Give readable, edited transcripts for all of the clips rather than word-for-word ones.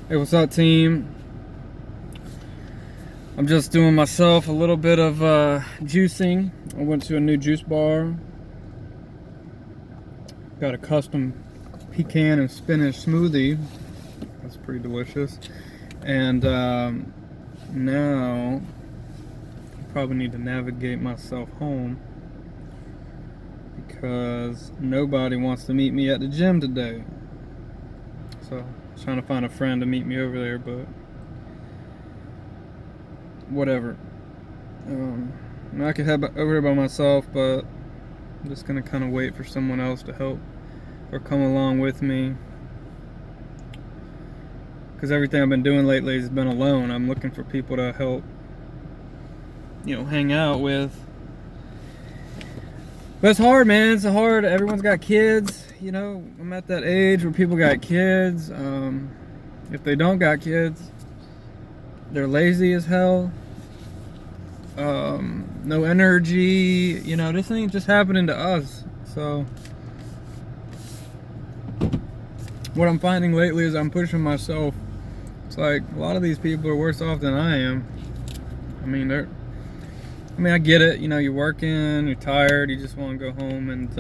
Hey, what's up, team? I'm just doing myself a little bit of juicing. I went to a new juice bar. Got a custom pecan and spinach smoothie. That's pretty delicious. And now I probably need to navigate myself home because nobody wants to meet me at the gym today. So I'm trying to find a friend to meet me over there, but whatever. I could head over here by myself, but I'm just gonna kind of wait for someone else to help or come along with me. Because everything I've been doing lately has been alone. I'm looking for people to help, hang out with. But it's hard, man. It's hard. Everyone's got kids. I'm at that age where people got kids. If they don't got kids, they're lazy as hell. No energy. This ain't just happening to us. So what I'm finding lately is I'm pushing myself. It's like a lot of these people are worse off than I am. I get it. You're working, you're tired, you just want to go home and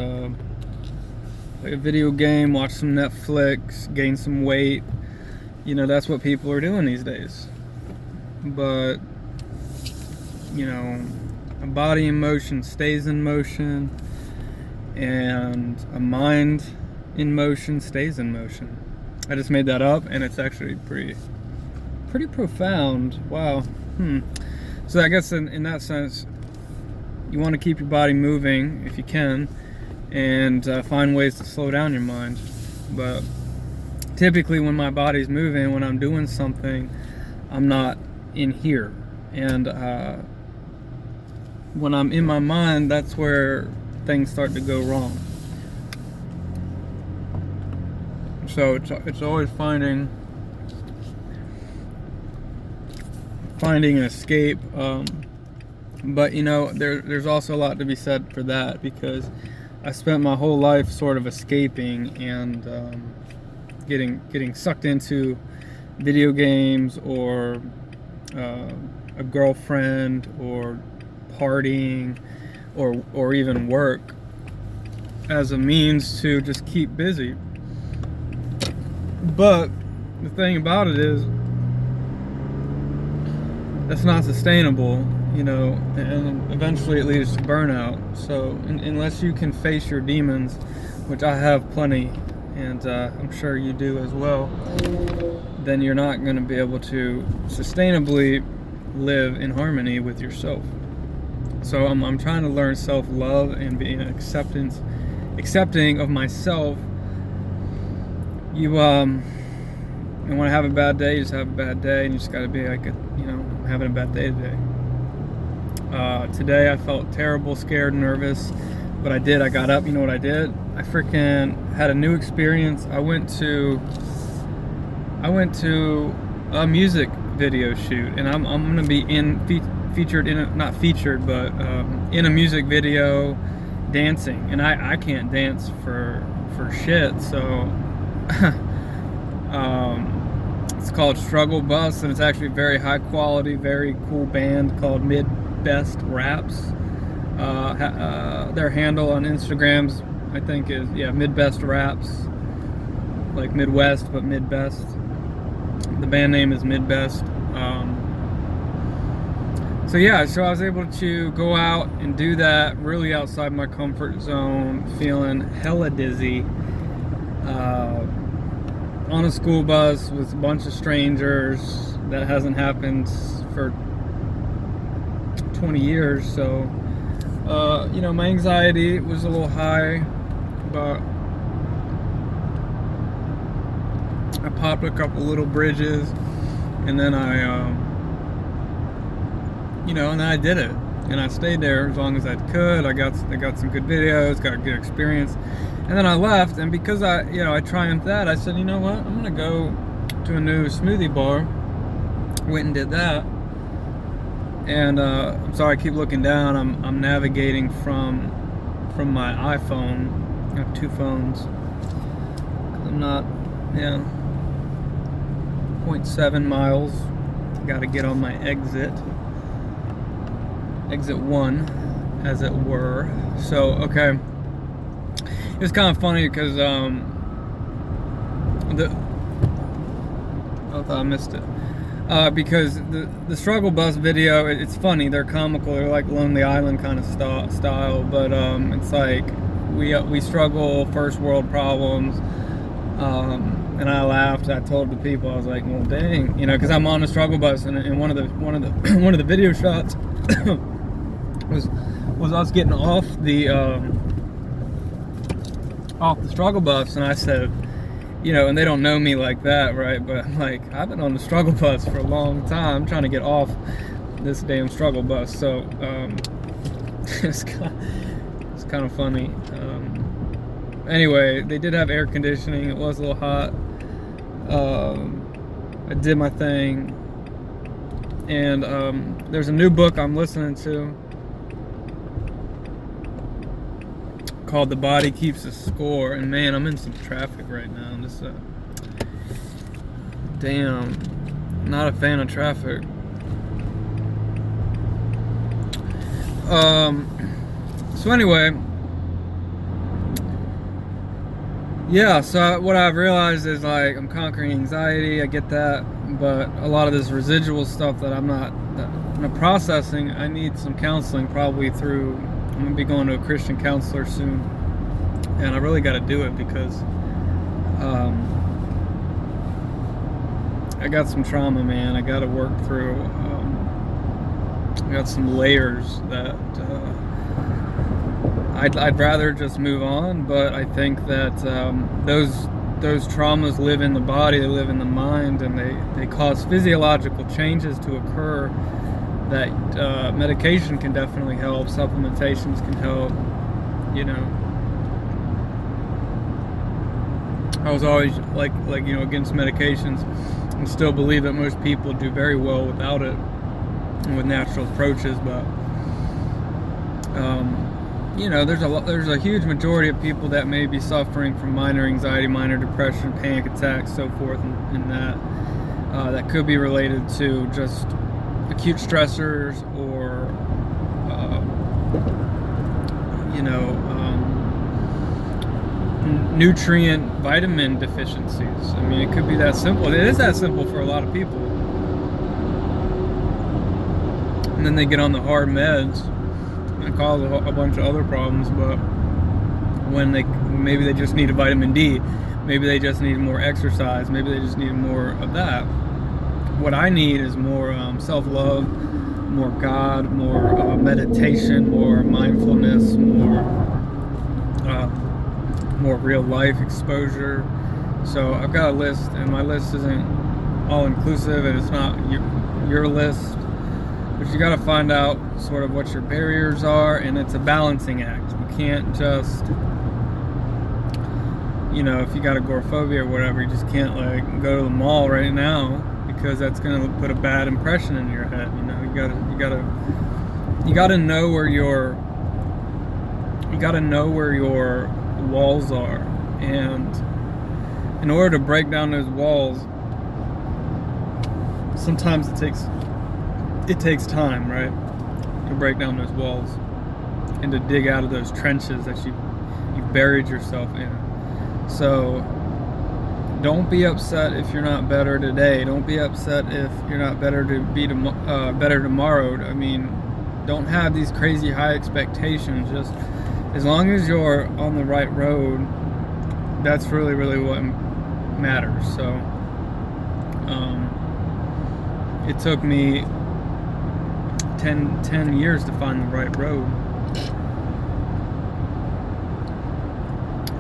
play a video game, watch some Netflix, gain some weight. That's what people are doing these days. But a body in motion stays in motion, and a mind in motion stays in motion. I just made that up, and it's actually pretty profound. Wow. So I guess in that sense, you want to keep your body moving if you can, and find ways to slow down your mind. But typically when my body's moving, when I'm doing something, I'm not in here. And when I'm in my mind, that's where things start to go wrong. So it's always finding an escape. But there's also a lot to be said for that, because I spent my whole life sort of escaping and getting sucked into video games or a girlfriend or partying or even work as a means to just keep busy. But the thing about it is, that's not sustainable, and eventually it leads to burnout. So unless you can face your demons, which I have plenty, and I'm sure you do as well, then you're not going to be able to sustainably live in harmony with yourself. So I'm trying to learn self-love and be accepting of myself. You want to have a bad day, you just have a bad day, and you just got to be like, I'm having a bad day today. Today I felt terrible, scared, nervous, but I got up. You know what I did? I freaking had a new experience. I went to a music video shoot, and I'm gonna be featured in in a music video dancing, and I can't dance for shit, so it's called Struggle Bus, and it's actually a very high quality, very cool band called Mid Best Raps. Their handle on Instagrams, I think, is Mid Best Raps, like Midwest but Mid Best. The band name is Mid Best. So I was able to go out and do that, really outside my comfort zone, feeling hella dizzy, on a school bus with a bunch of strangers. That hasn't happened for 20 years. So my anxiety was a little high, but I popped a couple little bridges, and then and then I did it, and I stayed there as long as I could. I got some good videos, got a good experience, and then I left. And because I triumphed that, I said, you know what, I'm gonna go to a new smoothie bar. Went and did that, and I'm sorry, I keep looking down. I'm navigating from my iPhone. I have two phones. I'm not, 0.7 miles. Got to get on my exit 1, as it were. So, okay. It's kind of funny because I thought I missed it. Because the struggle bus video, it's funny. They're comical. They're like Lonely Island kind of style. But it's like we struggle, first world problems. And I laughed. I told the people, I was like, well, dang, you know, because I'm on the struggle bus, and one of the video shots was us getting off the struggle bus, and I said, you know, and they don't know me like that, right? But I'm like, I've been on the struggle bus for a long time, trying to get off this damn struggle bus. So it's kind of funny. Anyway, they did have air conditioning. It was a little hot. I did my thing, and there's a new book I'm listening to called The Body Keeps a Score, and man, I'm in some traffic right now. I'm just damn, not a fan of traffic. So anyway, yeah, so what I've realized is, like, I'm conquering anxiety, I get that, but a lot of this residual stuff that I'm not processing, I need some counseling, probably through, I'm going to be going to a Christian counselor soon, and I really got to do it because I got some trauma, man. I got to work through, I got some layers that I'd rather just move on, but I think that those traumas live in the body, they live in the mind, and they cause physiological changes to occur that medication can definitely help, supplementations can help, you know. I was always like you know, against medications, and still believe that most people do very well without it and with natural approaches, but you know, there's a huge majority of people that may be suffering from minor anxiety, minor depression, panic attacks, so forth, and that could be related to just acute stressors or you know, nutrient vitamin deficiencies. I mean, it could be that simple. It is that simple for a lot of people, and then they get on the hard meds and cause a bunch of other problems. But when maybe they just need a vitamin D, maybe they just need more exercise, maybe they just need more of that. What I need is more self-love, more God, more meditation, more mindfulness, more real life exposure. So I've got a list, and my list isn't all inclusive, and it's not your list. But you got to find out sort of what your barriers are, and it's a balancing act. You can't just, you know, if you got agoraphobia or whatever, you just can't like go to the mall right now, because that's going to put a bad impression in your head. You know, you gotta know where your walls are, and in order to break down those walls, sometimes it takes time, right, to break down those walls and to dig out of those trenches that you've buried yourself in. So don't be upset if you're not better today. Don't be upset if you're not better better tomorrow. I mean, don't have these crazy high expectations. Just as long as you're on the right road, that's really, really what matters. So it took me 10 years to find the right road,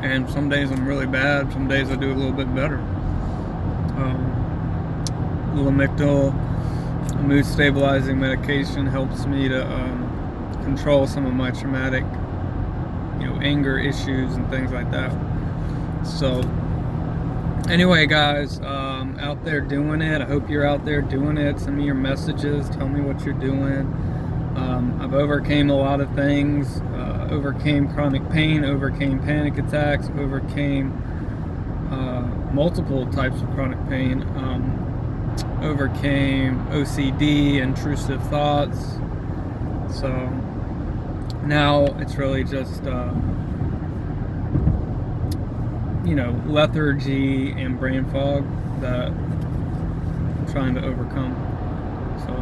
and some days I'm really bad, some days I do a little bit better. Lamictal, a mood stabilizing medication, helps me to control some of my traumatic, you know, anger issues and things like that. So anyway, guys, out there doing it. I hope you're out there doing it. Send me your messages. Tell me what you're doing. I've overcame a lot of things. Overcame chronic pain, overcame panic attacks, overcame multiple types of chronic pain. overcame OCD, intrusive thoughts. So now it's really just lethargy and brain fog that I'm trying to overcome. So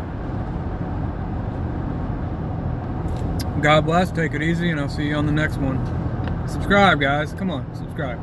God bless, take it easy, and I'll see you on the next one. Subscribe, guys. Come on, subscribe.